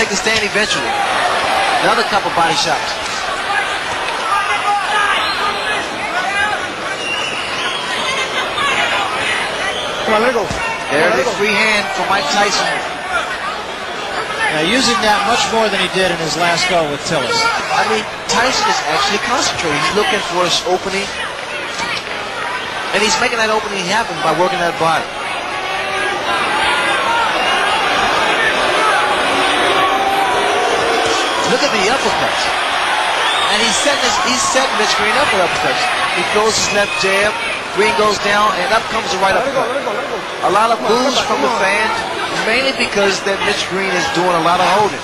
take the stand eventually. Another couple body shots. Come on, let it go. There's a free hand for Mike Tyson. Now using that much more than he did in his last go with Tillis. I mean, Tyson is actually concentrating. He's looking for his opening. And he's making that opening happen by working that body. Look at the uppercuts. And he's setting Mitch Green up with uppercuts. He throws his left jab, Green goes down, and up comes the right uppercut. A lot of boos from the fans, mainly because that Mitch Green is doing a lot of holding.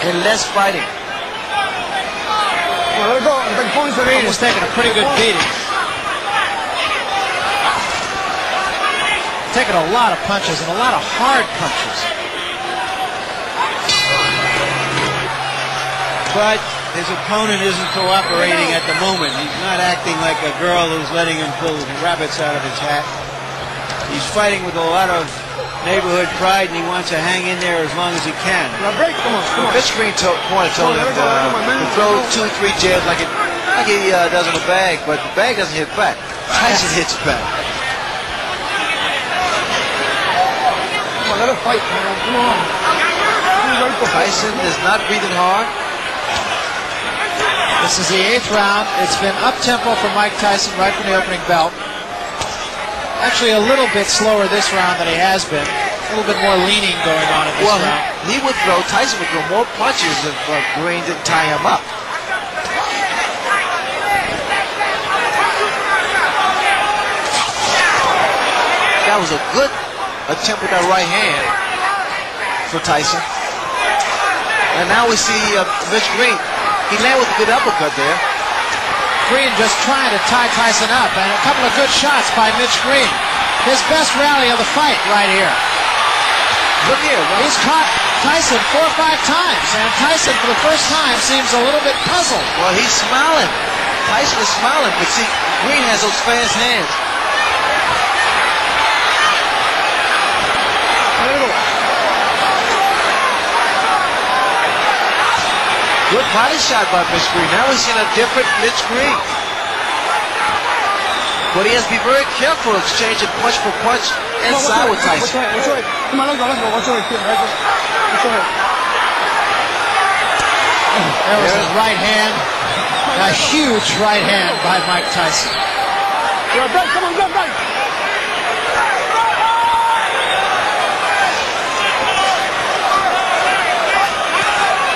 And less fighting. Green is taking a pretty good beating. Taking a lot of punches, and a lot of hard punches. But his opponent isn't cooperating at the moment. He's not acting like a girl who's letting him pull rabbits out of his hat. He's fighting with a lot of neighborhood pride, and he wants to hang in there as long as he can. Mitch Green told him to throw 2-3 jabs like he does in the bag, but the bag doesn't hit back. Tyson hits back. Come on, let him fight, man. Come on. Tyson is not breathing hard. This is the 8th round. It's been up-tempo for Mike Tyson right from the opening belt. Actually a little bit slower this round than he has been. A little bit more leaning going on in this round. Tyson would throw more punches if Green didn't tie him up. That was a good attempt with that right hand for Tyson. And now we see Mitch Green. He landed with a good uppercut there. Green just trying to tie Tyson up, and a couple of good shots by Mitch Green. His best rally of the fight right here. Look here. He's caught Tyson 4 or 5 times, and Tyson for the first time seems a little bit puzzled. Well, he's smiling. Tyson is smiling, but see, Green has those fast hands. Good body shot by Mitch Green. Now we're seeing a different Mitch Green. But he has to be very careful exchanging punch for punch inside with Tyson. Come on, let's go. What's your right? There was his right hand. A huge right hand by Mike Tyson. Come on, go, right.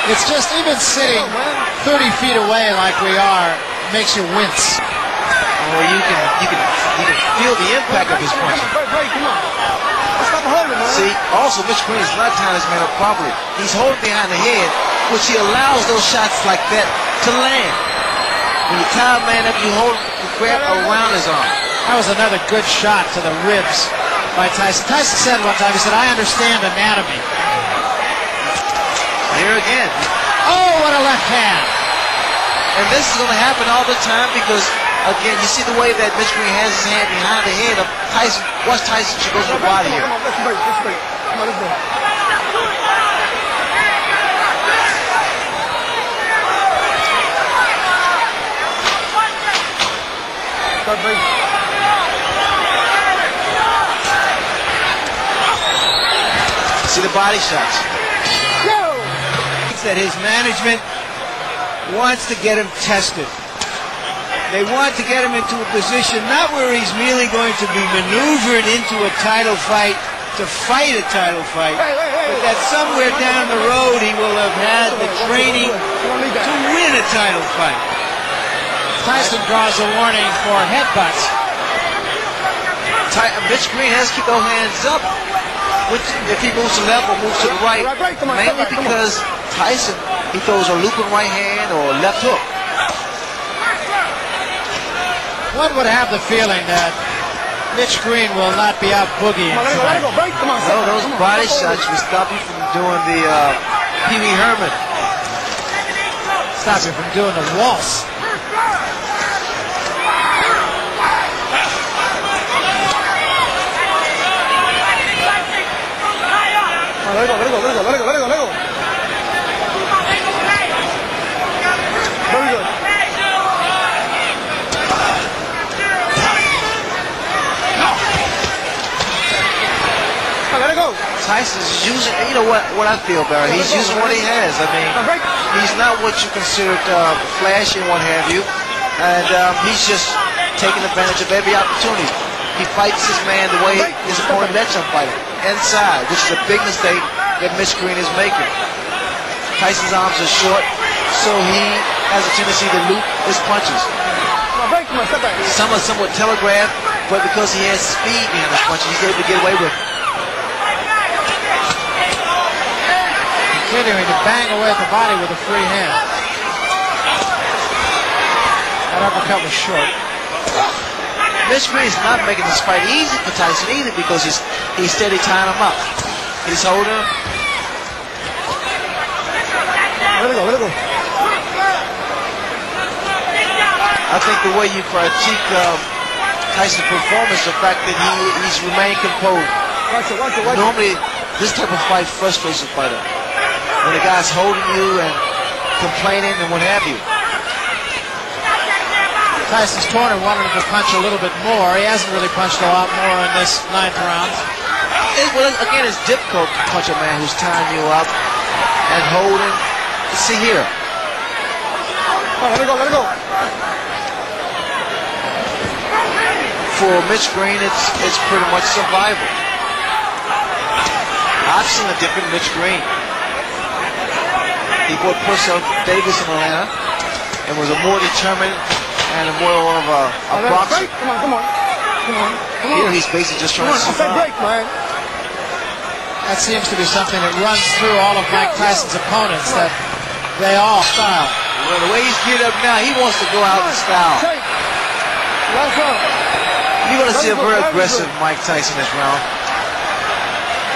It's just even sitting 30 feet away like we are makes you wince. Well, you can feel the impact of his punching. See, also Mitch Green is not tying his man up properly. He's holding behind the head, which he allows those shots like that to land. When you tie a man up, you grab around his arm. That was another good shot to the ribs by Tyson. Tyson said one time, he said, "I understand anatomy." Here again. Oh, what a left hand. And this is going to happen all the time because, again, you see the way that Mitch Green has his hand behind the head of Tyson. Watch Tyson, she goes to the body here. Come on, let's break. Come on, let's go. Start breaking. See the body shots. That his management wants to get him tested. They want to get him into a position not where he's merely going to be maneuvered into a title fight to fight a title fight, but that somewhere down the road he will have had the training to win a title fight. Tyson draws a warning for headbutts. Mitch Green has to keep those hands up. If he moves to the left or moves to the right, mainly because Tyson, he throws a looping right hand or a left hook. One would have the feeling that Mitch Green will not be out boogieing tonight. No, those body shots will stop you from doing the Pee Wee Herman. Stop you from doing the waltz. Let it go, let it go, let it go, let it go, let it go, let it go. Very good. Let it go. Tyson's using, you know what I feel, Barry? He's using what he has. I mean, he's not what you consider flashy and what have you. And he's just taking advantage of every opportunity. He fights his man the way his opponent lets him fight him, inside, which is a big mistake that Mitch Grin is making. Tyson's arms are short, so he has a tendency to loop his punches. Some are somewhat telegraphed, but because he has speed behind his punches, he's able to get away with it. Continuing to bang away at the body with a free hand. That uppercut was short. Mitch Grin is not making this fight easy for Tyson either because he's steady tying him up. He's holding him. Let it go, let it go. I think the way you critique Tyson's performance, the fact that he's remained composed. Watch it, watch it, watch it. Normally, this type of fight frustrates a fighter. When the guy's holding you and complaining and what have you. Tyson's corner wanted him to punch a little bit more. He hasn't really punched a lot more in this 9th round. Well, again, it's difficult to punch a man who's tying you up and holding. See here. Oh, let it go, let it go. For Mitch Grin, it's pretty much survival. I've seen a different Mitch Grin. He fought Purcell Davis in Atlanta and was a more determined and more of a boxer. Come on, come on. Come on, come on. Here he's basically just trying to survive. Break, man. That seems to be something that runs through all of Mike Tyson's opponents, that they all style. Well, the way he's geared up now, he wants to go out in style. Last round. You're going to see a very aggressive Mike Tyson this round.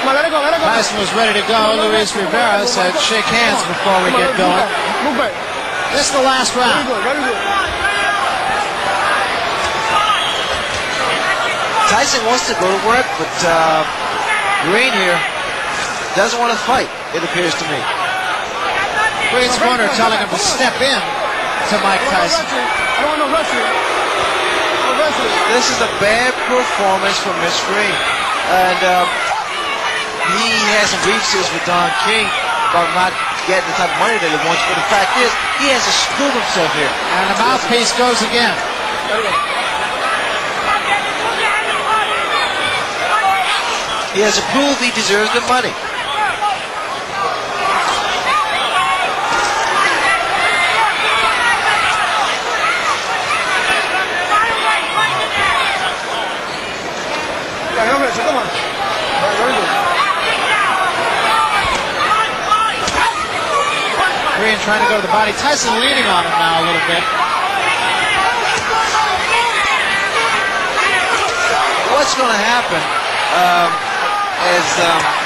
Come on, let it go, let it go. Tyson was ready to go. Luis Rivera said, shake hands before we get going. Move back. This is the last round. Very good, very good. Tyson wants to go to work, but Grin here doesn't want to fight, it appears to me. Grin's corner telling him to step in to Mike Tyson. I don't want no wrestling. No wrestling. This is a bad performance from Mitch Grin. And he has some grievances with Don King about not getting the type of money that he wants. But the fact is, he has to screw himself here. And the mouthpiece goes again. He has to prove he deserves the money. Come on. Very good. Grin trying to go to the body. Tyson leaning on him now a little bit. What's going to happen as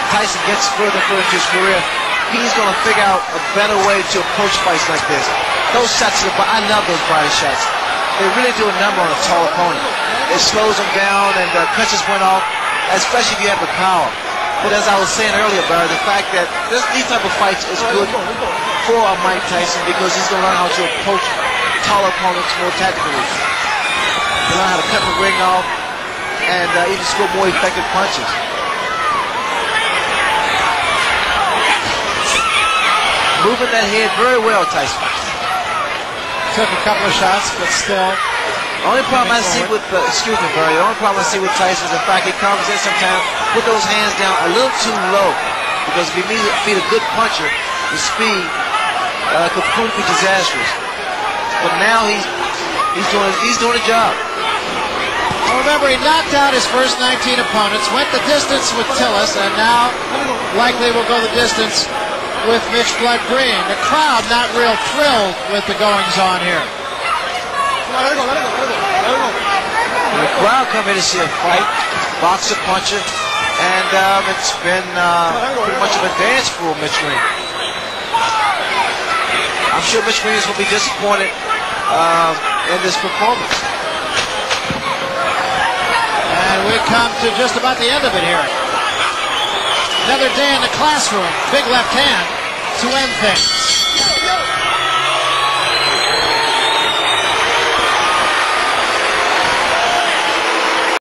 Tyson gets further and further into his career? He's going to figure out a better way to approach fights like this. Those shots, I love those body shots. They really do a number on a tall opponent. It slows him down and cuts his point off, especially if you have the power. But as I was saying earlier, Barry, the fact that these type of fights is good for Mike Tyson because he's going to learn how to approach tall opponents more tactically. He'll learn how to cut the ring off and even score more effective punches. Moving that head very well, Tyson. Took a couple of shots, but still. The only problem I see with, excuse me, Barry, the only problem I see with Tyson is the fact he comes in sometimes, put those hands down a little too low. Because if he beat a good puncher, the speed could prove to be disastrous. But now he's doing a job. Well, remember, he knocked out his first 19 opponents, went the distance with Tillis, and now likely will go the distance with Mitch Grin. The crowd not real thrilled with the goings-on here. Let it go, let it go, let it go, let it go. The crowd come in to see a fight, boxer, puncher, and it's been pretty much of a dance for Mitch Grin. I'm sure Mitch Grin will be disappointed in this performance. And we come to just about the end of it here. Another day in the classroom. Big left hand to end things.